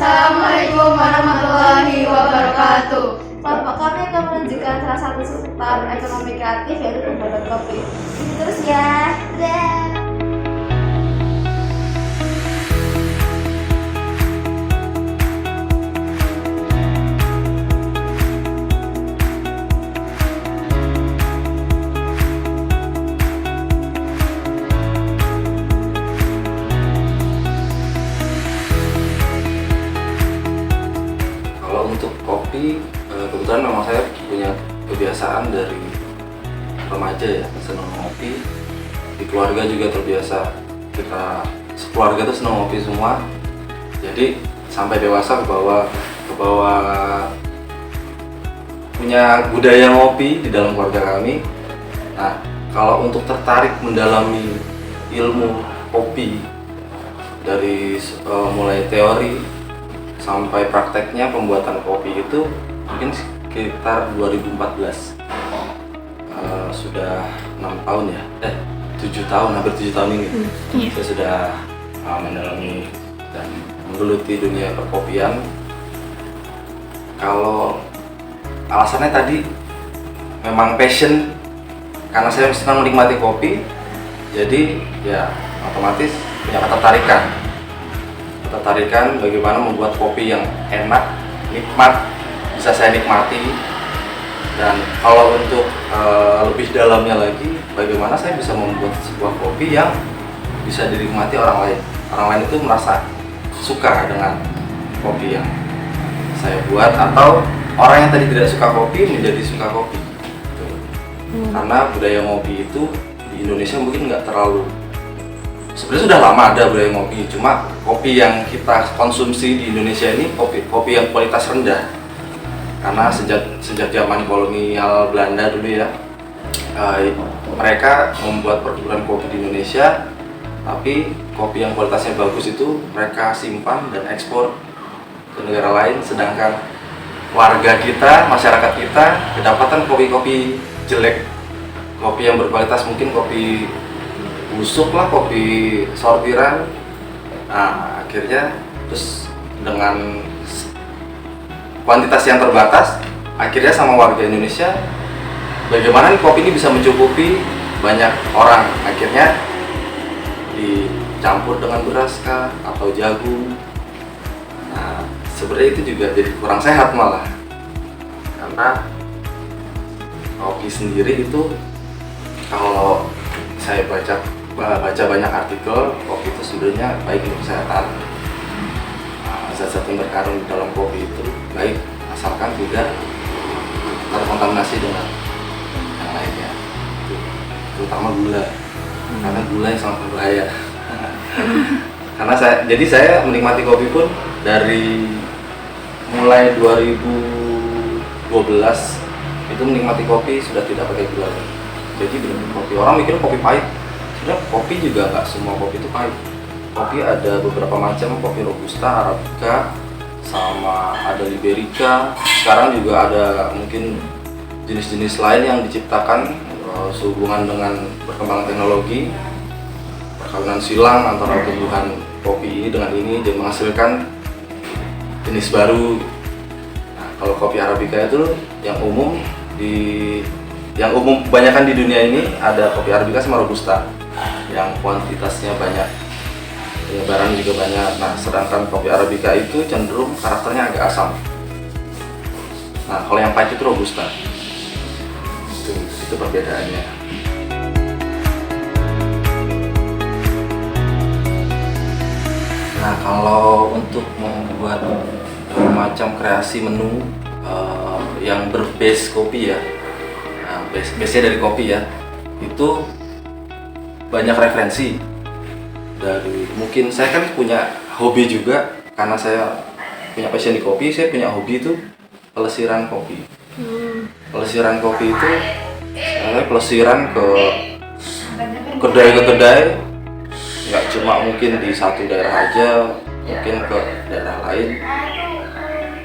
Assalamualaikum warahmatullahi wabarakatuh. Kelompok kami akan menunjukkan salah satu seputar ekonomi kreatif yaitu pembuatan kopi. Ikuti terus ya. Dadah. Kalau untuk kopi, kebetulan memang saya punya kebiasaan dari remaja ya, senang ngopi. Di keluarga juga terbiasa, kita sekeluarga tuh senang ngopi semua. Jadi sampai dewasa ke bawah punya budaya ngopi di dalam keluarga kami. Nah, kalau untuk tertarik mendalami ilmu kopi dari mulai teori sampai prakteknya pembuatan kopi itu mungkin sekitar 2014. Sudah 6 tahun ya, 7 tahun, hampir 7 tahun ini saya sudah mendalami dan menggeluti dunia perkopian. Kalau alasannya tadi memang passion, karena saya senang menikmati kopi, jadi ya otomatis punya ketertarikan bagaimana membuat kopi yang enak, nikmat, bisa saya nikmati. Dan kalau untuk lebih dalamnya lagi, bagaimana saya bisa membuat sebuah kopi yang bisa dinikmati orang lain. Orang lain itu merasa suka dengan kopi yang saya buat, atau orang yang tadi tidak suka kopi menjadi suka kopi. Karena budaya ngopi itu di Indonesia mungkin nggak terlalu, sebenarnya sudah lama ada budaya ngopi, cuma kopi yang kita konsumsi di Indonesia ini kopi yang kualitas rendah. Karena sejak zaman kolonial Belanda dulu ya, mereka membuat perkebunan kopi di Indonesia, tapi kopi yang kualitasnya bagus itu mereka simpan dan ekspor ke negara lain, sedangkan warga kita, masyarakat kita kedapatan kopi-kopi jelek, kopi yang berkualitas mungkin kopi busuk lah, kopi sortiran. Nah, akhirnya terus dengan kuantitas yang terbatas, akhirnya sama warga Indonesia, bagaimana nih kopi ini bisa mencukupi banyak orang. Akhirnya dicampur dengan beras kah atau jagung. Nah, sebenarnya itu juga jadi kurang sehat malah, karena kopi sendiri itu, kalau saya baca banyak artikel, kopi itu sebenarnya baik untuk kesehatan. Zat-zat yang terkandung di dalam kopi itu baik, asalkan tidak terkontaminasi dengan yang lainnya, terutama gula, karena gula yang sangat berbahaya. Karena saya menikmati kopi pun dari mulai 2012 itu menikmati kopi sudah tidak pakai gula lagi. Jadi benar-benar kopi, orang mikir kopi pahit, sebenarnya kopi juga nggak semua kopi itu pahit. Kopi ada beberapa macam, kopi robusta, arabica, sama ada liberica. Sekarang juga ada mungkin jenis-jenis lain yang diciptakan sehubungan dengan perkembangan teknologi, perkawinan silang antara tumbuhan kopi ini dengan ini dan menghasilkan jenis baru. Nah, kalau kopi arabica itu yang umum kebanyakan di dunia ini ada kopi arabica sama robusta yang kuantitasnya banyak, penyebaran juga banyak. Nah, sedangkan kopi arabica itu cenderung karakternya agak asam. Nah, kalau yang pahit itu robusta. Itu perbedaannya. Nah, kalau untuk membuat macam kreasi menu yang berbase kopi ya, base-nya dari kopi ya, itu banyak referensi. Dari mungkin saya kan punya hobi juga, karena saya punya passion di kopi, saya punya hobi itu pelesiran kopi. Pelesiran kopi itu saya pelesiran ke kedai, nggak cuma mungkin di satu daerah aja, mungkin ke daerah lain.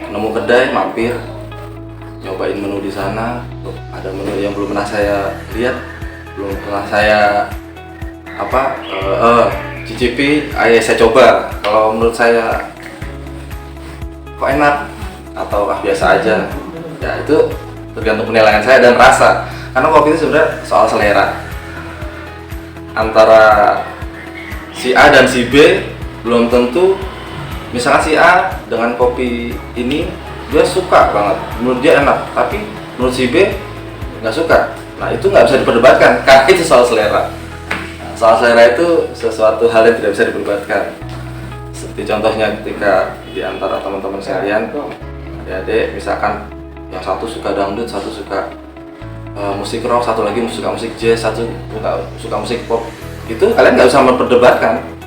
Nemu kedai, mampir, nyobain menu di sana. Tuh, ada menu yang belum pernah saya lihat, belum pernah saya cicipi, saya coba. Kalau menurut saya kok enak atau biasa aja. Ya itu tergantung penilaian saya dan rasa. Karena kopi itu sebenarnya soal selera. Antara si A dan si B belum tentu. Misalkan si A dengan kopi ini dia suka banget, menurut dia enak, tapi menurut si B nggak suka. Nah itu nggak bisa diperdebatkan, karena itu soal selera. Nah, soal selera itu sesuatu hal yang tidak bisa diperdebatkan. Seperti contohnya ketika di antara teman-teman sekalian, adik-adik misalkan yang satu suka dangdut, satu suka musik rock, satu lagi suka musik jazz, satu suka musik pop, itu kalian nggak bisa memperdebatkan.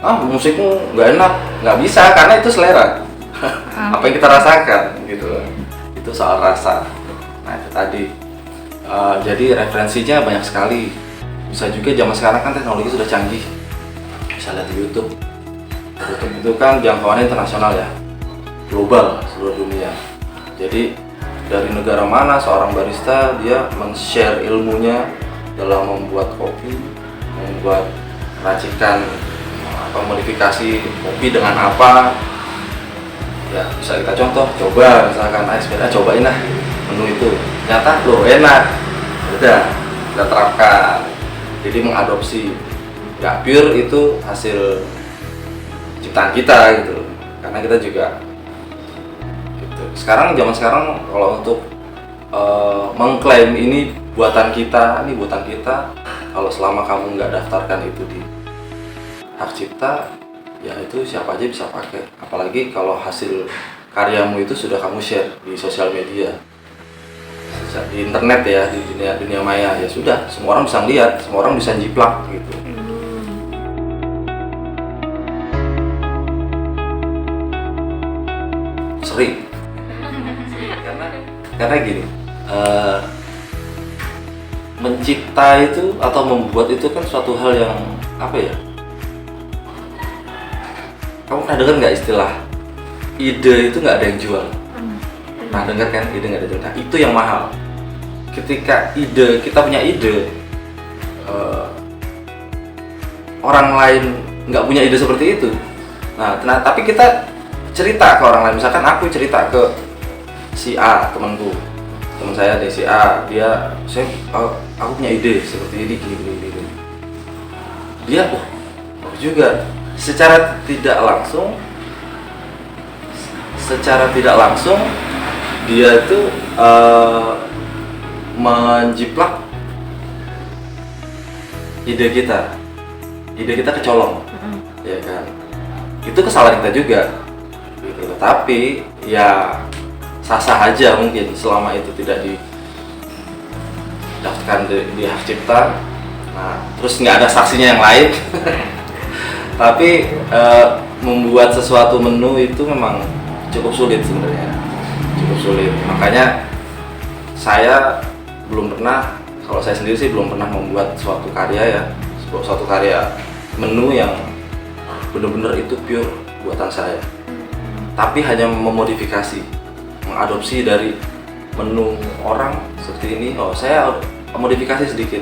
Musikmu nggak enak, nggak bisa karena itu selera. Apa yang kita rasakan gitu, itu soal rasa. Nah itu tadi. Jadi referensinya banyak sekali. Bisa juga zaman sekarang kan teknologi sudah canggih. Bisa lihat di YouTube. YouTube itu kan jangkauannya internasional ya, global seluruh dunia. Jadi dari negara mana seorang barista dia men-share ilmunya dalam membuat kopi, membuat racikan modifikasi kopi dengan apa ya, bisa kita contoh, coba misalkan sepeda cobain lah menu itu, ternyata loh enak, udah kita terapkan. Jadi mengadopsi, nggak pure itu hasil ciptaan kita gitu, karena kita juga gitu. Zaman sekarang kalau untuk mengklaim ini buatan kita, kalau selama kamu nggak daftarkan itu di hak cipta, ya itu siapa aja bisa pakai. Apalagi kalau hasil karyamu itu sudah kamu share di sosial media, di internet ya, di dunia maya, ya sudah, semua orang bisa lihat, semua orang bisa jiplak gitu. Sering. karena gini, mencipta itu atau membuat itu kan suatu hal yang apa ya? Kamu pernah dengar nggak istilah ide itu nggak ada yang jual? Pernah dengar kan? Ide nggak ada yang jual. Nah, itu yang mahal. Ketika kita punya ide, orang lain nggak punya ide seperti itu. Nah, tapi kita cerita ke orang lain. Misalkan aku cerita ke si A, teman saya dari si A, aku punya ide seperti ini, gini. Dia, bagus juga. Secara tidak langsung dia itu menjiplak ide kita kecolong, ya kan? Itu kesalahan kita juga, gitu. Tapi ya sah-sah aja mungkin selama itu tidak didaftarkan di hak cipta. Nah, terus nggak ada saksinya yang lain. Tapi membuat sesuatu menu itu memang cukup sulit sebenarnya, makanya saya belum pernah, kalau saya sendiri sih belum pernah membuat suatu karya menu yang benar-benar itu pure buatan saya, tapi hanya memodifikasi, mengadopsi dari menu orang seperti ini. Saya modifikasi sedikit,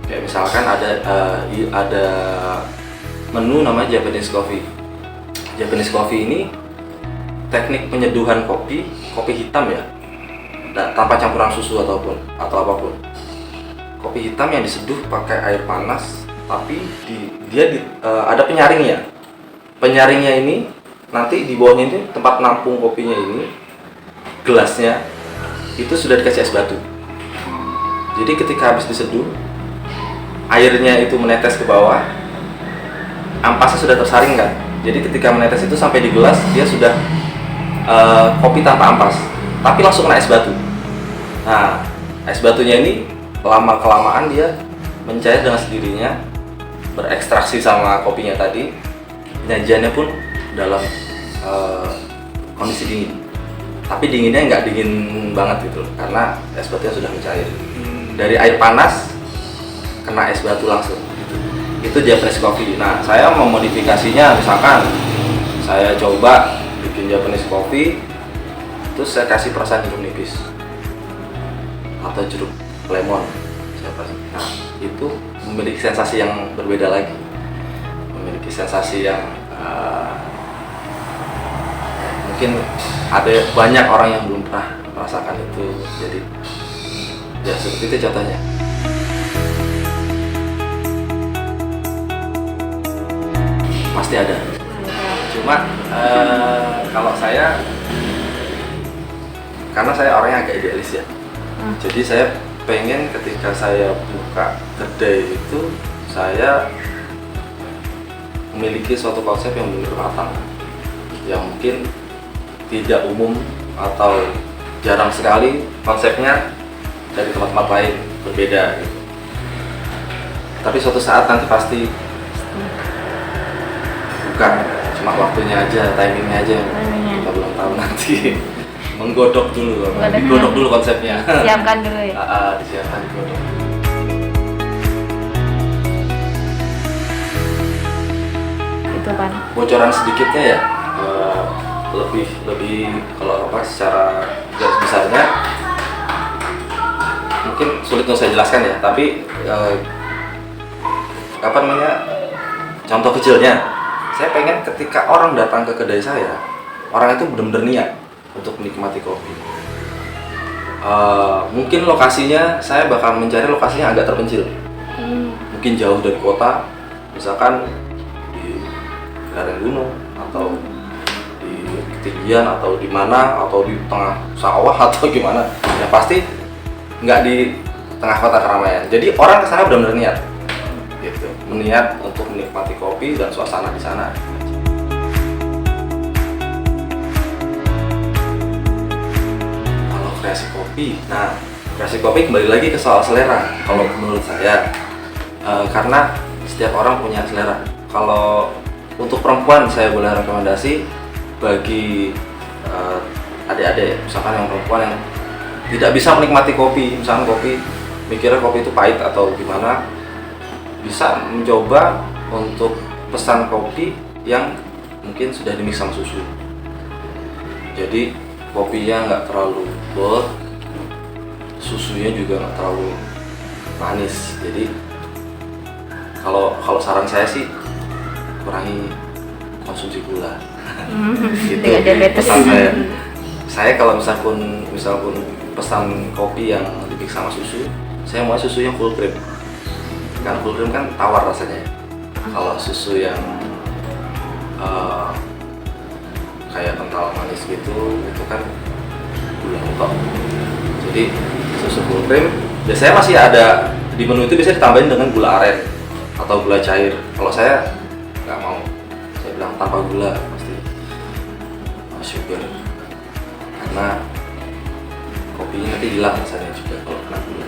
kayak misalkan ada menu namanya Japanese Coffee. Japanese Coffee ini teknik penyeduhan kopi hitam ya, tanpa campuran susu atau apapun. Kopi hitam yang diseduh pakai air panas, tapi ada penyaringnya. Penyaringnya ini nanti di bawahnya ini tempat nampung kopinya ini, gelasnya itu sudah dikasih es batu. Jadi ketika habis diseduh, airnya itu menetes ke bawah, ampasnya sudah tersaring kan. Jadi ketika menetes itu sampai di gelas, dia sudah kopi tanpa ampas, tapi langsung kena es batu. Nah, es batunya ini lama-kelamaan dia mencair dengan sendirinya, berekstraksi sama kopinya tadi. Penyajiannya pun dalam kondisi dingin, tapi dinginnya nggak dingin banget gitu, karena es batunya sudah mencair. Dari air panas kena es batu langsung. Itu Japanese Coffee. Nah, saya memodifikasinya, misalkan saya coba bikin Japanese Coffee, terus saya kasih perasan jeruk nipis atau jeruk lemon. Nah, itu memiliki sensasi yang berbeda lagi, memiliki sensasi yang mungkin ada banyak orang yang belum pernah merasakan itu, jadi ya seperti itu contohnya. Pasti ada, cuma kalau saya, karena saya orangnya agak idealis ya, jadi saya pengen ketika saya buka kedai itu saya memiliki suatu konsep yang benar matang, yang mungkin tidak umum atau jarang sekali konsepnya dari tempat-tempat lain berbeda gitu. Tapi suatu saat nanti pasti bukan cuma waktunya aja, timingnya aja yang kita belum tahu nanti. Menggodok dulu, digodok dulu konsepnya. Siapkan dulu ya. Disiapkan, digodok. Itu kan. Bocoran sedikitnya ya, lebih kalau apa secara garis besarnya mungkin sulit untuk saya jelaskan ya, tapi apa namanya, contoh kecilnya, saya pengen ketika orang datang ke kedai saya, orang itu benar-benar niat untuk menikmati kopi. Mungkin lokasinya saya bakal mencari lokasinya agak terpencil, mungkin jauh dari kota, misalkan di lereng gunung atau di ketinggian atau di mana, atau di tengah sawah atau gimana, ya pasti nggak di tengah kota keramaian. Jadi orang kesana benar-benar niat, gitu, meniat untuk menikmati kopi dan suasana di sana. Kreasi kopi. Nah, kreasi kopi kembali lagi ke soal selera. Kalau menurut saya, karena setiap orang punya selera. Kalau untuk perempuan, saya boleh rekomendasi bagi adik-adik, misalkan yang perempuan yang tidak bisa menikmati kopi, misalkan kopi, mikirnya kopi itu pahit atau gimana, bisa mencoba untuk pesan kopi yang mungkin sudah dimix sama susu. Jadi kopinya nggak terlalu bot, susunya juga nggak terlalu manis. Jadi kalau saran saya sih kurangi konsumsi gula. Gitu pesan saya. Saya kalau misalpun pesan kopi yang dimix sama susu, saya mau susu yang full cream. Karena full cream kan tawar rasanya. Kalau susu yang kayak kental manis gitu, itu kan gula mentok. Jadi susu full cream biasanya masih ada di menu itu, bisa ditambahin dengan gula aren atau gula cair. Kalau saya nggak mau, saya bilang tanpa gula pasti sugar, karena kopinya nanti hilang rasanya juga kalau kena gula.